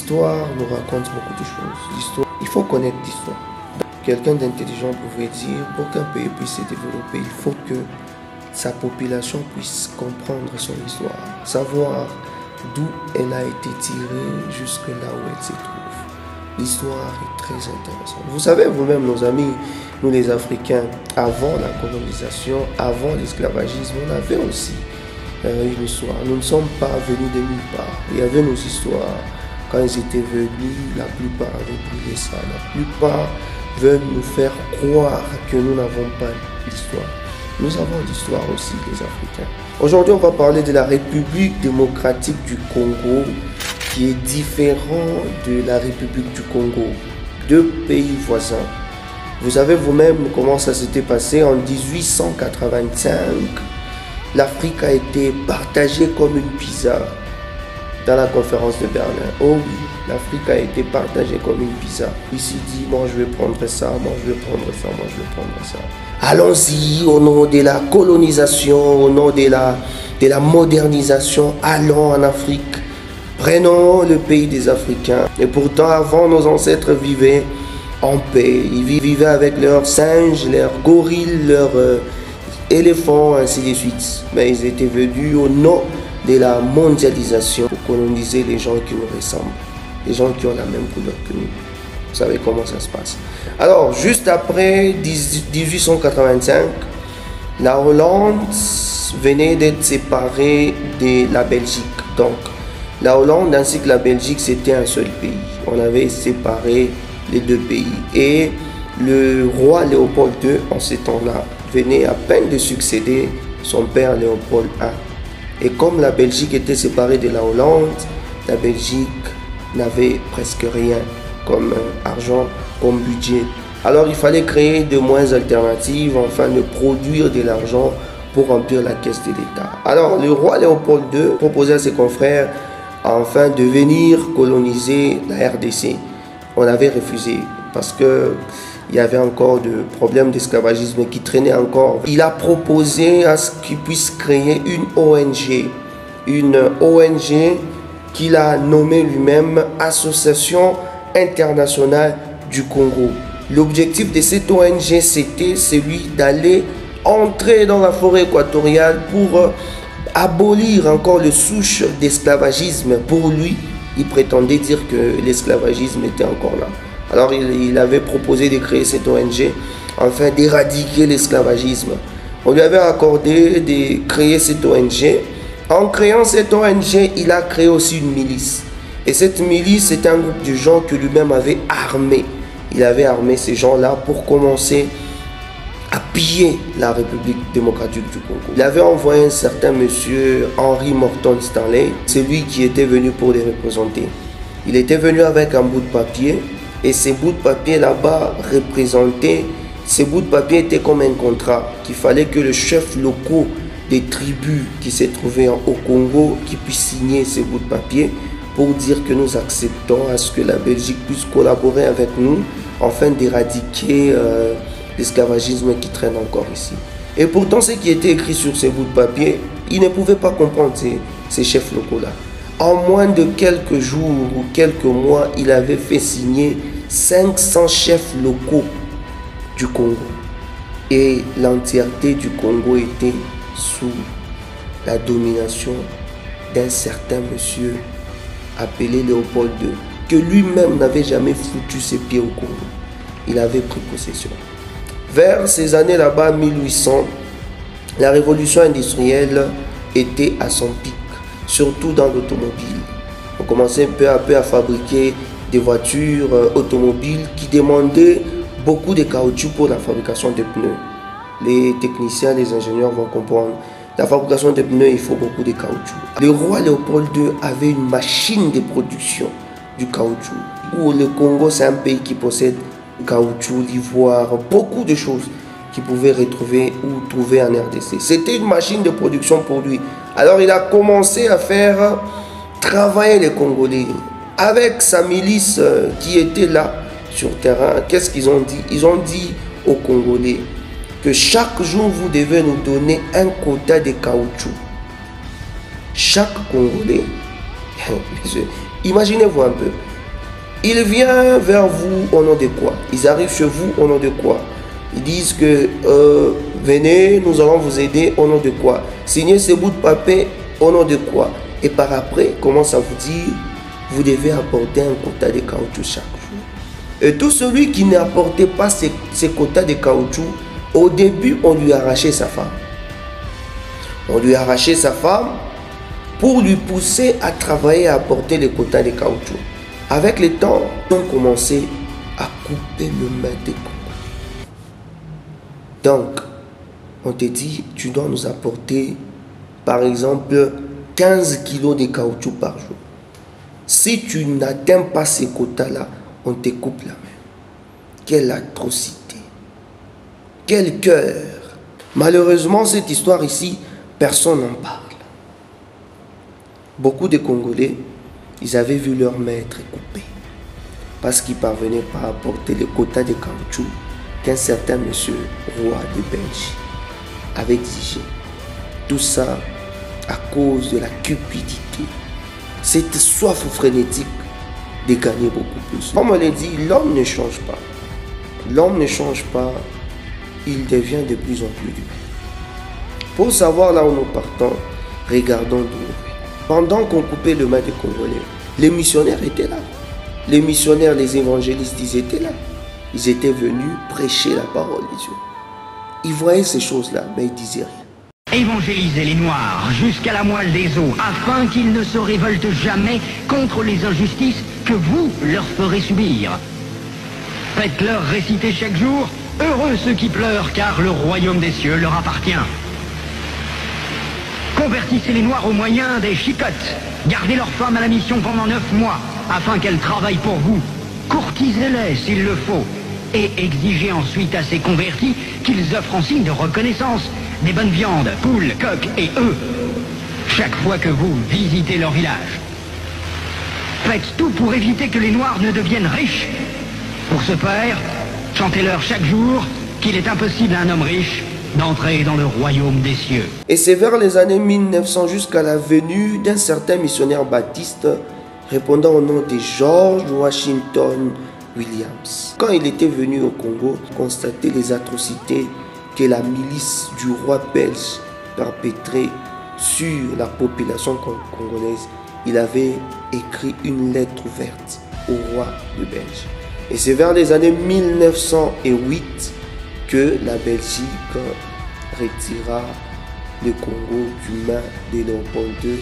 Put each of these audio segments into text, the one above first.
L'histoire nous raconte beaucoup de choses. Il faut connaître l'histoire. Quelqu'un d'intelligent pouvait dire, pour qu'un pays puisse se développer, il faut que sa population puisse comprendre son histoire, savoir d'où elle a été tirée jusque là où elle se trouve. L'histoire est très intéressante. Vous savez vous-même, nos amis, nous les Africains, avant la colonisation, avant l'esclavagisme, on avait aussi une histoire. Nous ne sommes pas venus de nulle part. Il y avait nos histoires. Quand ils étaient venus, la plupart avaient brûlé ça. La plupart veulent nous faire croire que nous n'avons pas d'histoire. Nous avons l'histoire aussi, les Africains. Aujourd'hui, on va parler de la République démocratique du Congo, qui est différent de la République du Congo. Deux pays voisins. Vous savez vous-même comment ça s'était passé en 1885. L'Afrique a été partagée comme une pizza dans la conférence de Berlin. Oh oui, l'Afrique a été partagée comme une pizza. Il s'est dit, moi je vais prendre ça, moi je vais prendre ça, moi je vais prendre ça. Allons-y au nom de la colonisation, au nom de la modernisation, allons en Afrique. Prenons le pays des Africains. Et pourtant, avant, nos ancêtres vivaient en paix. Ils vivaient avec leurs singes, leurs gorilles, leurs éléphants, ainsi de suite. Mais ils étaient venus au nom de la mondialisation pour coloniser les gens qui nous ressemblent, les gens qui ont la même couleur que nous. Vous savez comment ça se passe. Alors, juste après 1885, la Hollande venait d'être séparée de la Belgique. Donc, la Hollande ainsi que la Belgique, c'était un seul pays. On avait séparé les deux pays. Et le roi Léopold II, en ces temps-là, venait à peine de succéder son père Léopold I. Et comme la Belgique était séparée de la Hollande, la Belgique n'avait presque rien comme argent, comme budget. Alors il fallait créer de moyens alternatifs, enfin de produire de l'argent pour remplir la caisse de l'État. Alors le roi Léopold II proposait à ses confrères enfin de venir coloniser la RDC. On avait refusé parce que il y avait encore de problèmes d'esclavagisme qui traînaient encore. Il a proposé à ce qu'il puisse créer une ONG qu'il a nommée lui-même Association internationale du Congo. L'objectif de cette ONG, c'était celui d'aller entrer dans la forêt équatoriale pour abolir encore les souches d'esclavagisme. Pour lui, il prétendait dire que l'esclavagisme était encore là. Alors il avait proposé de créer cette ONG afin d'éradiquer l'esclavagisme. On lui avait accordé de créer cette ONG. En créant cette ONG, il a créé aussi une milice. Et cette milice, c'était un groupe de gens que lui-même avait armé. Il avait armé ces gens-là pour commencer à piller la République démocratique du Congo. Il avait envoyé un certain monsieur Henry Morton Stanley. C'est lui qui était venu pour les représenter. Il était venu avec un bout de papier. Et ces bouts de papier là-bas représentaient, ces bouts de papier étaient comme un contrat qu'il fallait que le chef local des tribus qui se trouvaient au Congo qui puisse signer ces bouts de papier pour dire que nous acceptons à ce que la Belgique puisse collaborer avec nous afin d'éradiquer l'esclavagisme qui traîne encore ici. Et pourtant, ce qui était écrit sur ces bouts de papier, ils ne pouvaient pas comprendre ces chefs locaux-là. En moins de quelques jours ou quelques mois, il avait fait signer 500 chefs locaux du Congo. Et l'entièreté du Congo était sous la domination d'un certain monsieur appelé Léopold II, que lui-même n'avait jamais foutu ses pieds au Congo. Il avait pris possession. Vers ces années là-bas, 1800, la révolution industrielle était à son pic, surtout dans l'automobile. On commençait peu à peu à fabriquer des voitures automobiles qui demandaient beaucoup de caoutchouc pour la fabrication de pneus. Les techniciens, les ingénieurs vont comprendre. La fabrication de pneus, il faut beaucoup de caoutchouc. Le roi Léopold II avait une machine de production du caoutchouc. Où le Congo, c'est un pays qui possède le caoutchouc, l'ivoire, beaucoup de choses qu'il pouvait retrouver ou trouver en RDC. C'était une machine de production pour lui. Alors il a commencé à faire travailler les Congolais. Avec sa milice qui était là sur terrain, qu'est-ce qu'ils ont dit? Ils ont dit aux Congolais que chaque jour vous devez nous donner un quota de caoutchouc. Chaque Congolais, imaginez-vous un peu, Il vient vers vous au nom de quoi? Ils arrivent chez vous au nom de quoi? Ils disent que venez, nous allons vous aider au nom de quoi? Signez ce bout de papier au nom de quoi? Et par après, commence à vous dire, vous devez apporter un quota de caoutchouc chaque jour. Et tout celui qui n'apportait pas ces quotas de caoutchouc, au début, on lui arrachait sa femme. On lui arrachait sa femme pour lui pousser à travailler, à apporter les quotas de caoutchouc. Avec le temps, on commençait à couper le main des Congolais. Donc, on te dit, tu dois nous apporter, par exemple, 15 kilos de caoutchouc par jour. Si tu n'atteins pas ces quotas-là, on te coupe la main. Quelle atrocité! Quel cœur! Malheureusement, cette histoire ici, personne n'en parle. Beaucoup de Congolais, ils avaient vu leur maître coupé parce qu'ils ne parvenaient pas à apporter le quota de caoutchouc qu'un certain monsieur roi de Belgique avait exigé. Tout ça à cause de la cupidité, cette soif frénétique de gagner beaucoup plus. Comme on l'a dit, l'homme ne change pas. L'homme ne change pas, il devient de plus en plus dur. Pour savoir là où nous partons, regardons d'où nous venons. Pendant qu'on coupait le main des Congolais, les missionnaires étaient là. Les missionnaires, les évangélistes, ils étaient là. Ils étaient venus prêcher la parole de Dieu. Ils voyaient ces choses-là, mais ils ne disaient rien. Évangélisez les Noirs jusqu'à la moelle des os, afin qu'ils ne se révoltent jamais contre les injustices que vous leur ferez subir. Faites-leur réciter chaque jour, heureux ceux qui pleurent, car le royaume des cieux leur appartient. Convertissez les Noirs au moyen des chicottes. Gardez leurs femmes à la mission pendant 9 mois, afin qu'elles travaillent pour vous. Courtisez-les s'il le faut, et exigez ensuite à ces convertis qu'ils offrent en signe de reconnaissance des bonnes viandes, poules, coqs et œufs, chaque fois que vous visitez leur village. Faites tout pour éviter que les Noirs ne deviennent riches. Pour ce faire, chantez-leur chaque jour qu'il est impossible à un homme riche d'entrer dans le royaume des cieux. Et c'est vers les années 1900 jusqu'à la venue d'un certain missionnaire baptiste répondant au nom de George Washington Williams. Quand il était venu au Congo, constater les atrocités que la milice du roi belge perpétrait sur la population congolaise, il avait écrit une lettre ouverte au roi de Belgique. Et c'est vers les années 1908 que la Belgique retira le Congo du main de Léopold II,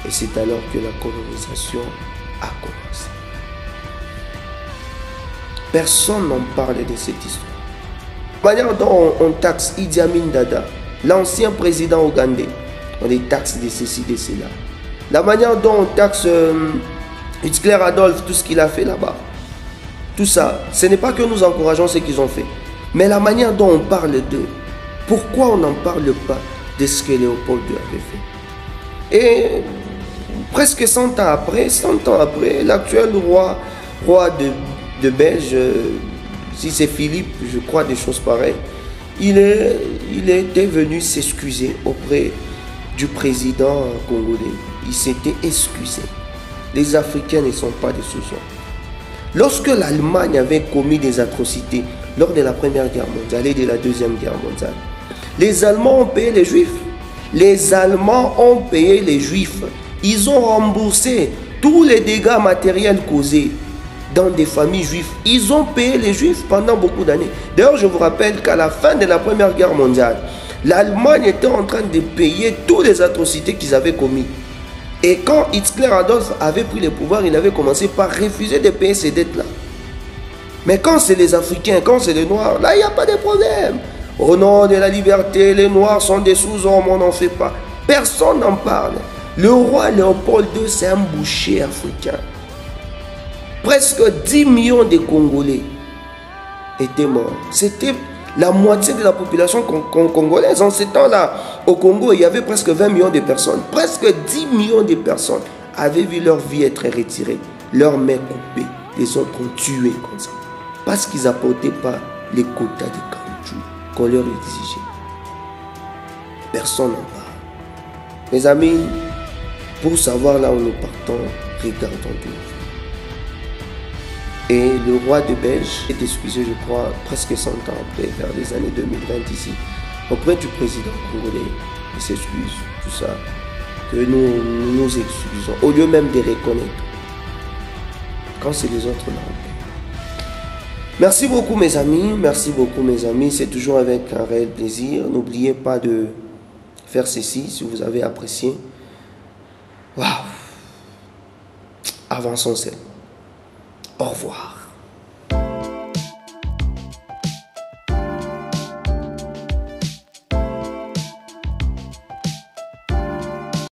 et c'est alors que la colonisation a commencé. Personne n'en parle de cette histoire. La manière dont on taxe Idi Amin Dada, l'ancien président ougandais, on les taxe de ceci, de cela. La manière dont on taxe Hitler Adolphe, tout ce qu'il a fait là-bas. Tout ça, ce n'est pas que nous encourageons ce qu'ils ont fait, mais la manière dont on parle d'eux. Pourquoi on n'en parle pas de ce que Léopold II avait fait? Et presque 100 ans après, l'actuel roi de Belge, si c'est Philippe, je crois, des choses pareilles, il était venu s'excuser auprès du président congolais. Il s'était excusé. Les Africains ne sont pas des sous-hommes. Lorsque l'Allemagne avait commis des atrocités lors de la Première Guerre mondiale et de la Deuxième Guerre mondiale, les Allemands ont payé les Juifs. Les Allemands ont payé les Juifs. Ils ont remboursé tous les dégâts matériels causés dans des familles juives. Ils ont payé les Juifs pendant beaucoup d'années. D'ailleurs, je vous rappelle qu'à la fin de la Première Guerre mondiale, l'Allemagne était en train de payer toutes les atrocités qu'ils avaient commises. Et quand Hitler Adolphe avait pris le pouvoir, il avait commencé par refuser de payer ces dettes-là. Mais quand c'est les Africains, quand c'est les Noirs, là, il n'y a pas de problème. Au nom de la liberté, les Noirs sont des sous-hommes, on n'en fait pas. Personne n'en parle. Le roi Léopold II, c'est un boucher africain. Presque 10 millions de Congolais étaient morts. C'était la moitié de la population congolaise. En ce temps-là, au Congo, il y avait presque 20 millions de personnes. Presque 10 millions de personnes avaient vu leur vie être retirée, leurs mains coupées, les autres ont tué comme ça. Parce qu'ils n'apportaient pas les quotas de caoutchouc qu'on leur exigeait. Personne n'en parle. Mes amis, pour savoir là où nous partons, regardons d'où. Et le roi de Belge est excusé, je crois, presque 100 ans après, vers les années 2020 ici, auprès du président congolais. Il s'excuse, tout ça. Que nous excusons, au lieu même de reconnaître. Quand c'est les autres là. Merci beaucoup mes amis, merci beaucoup mes amis. C'est toujours avec un réel plaisir. N'oubliez pas de faire ceci si vous avez apprécié. Waouh! Avançons seul. Au revoir.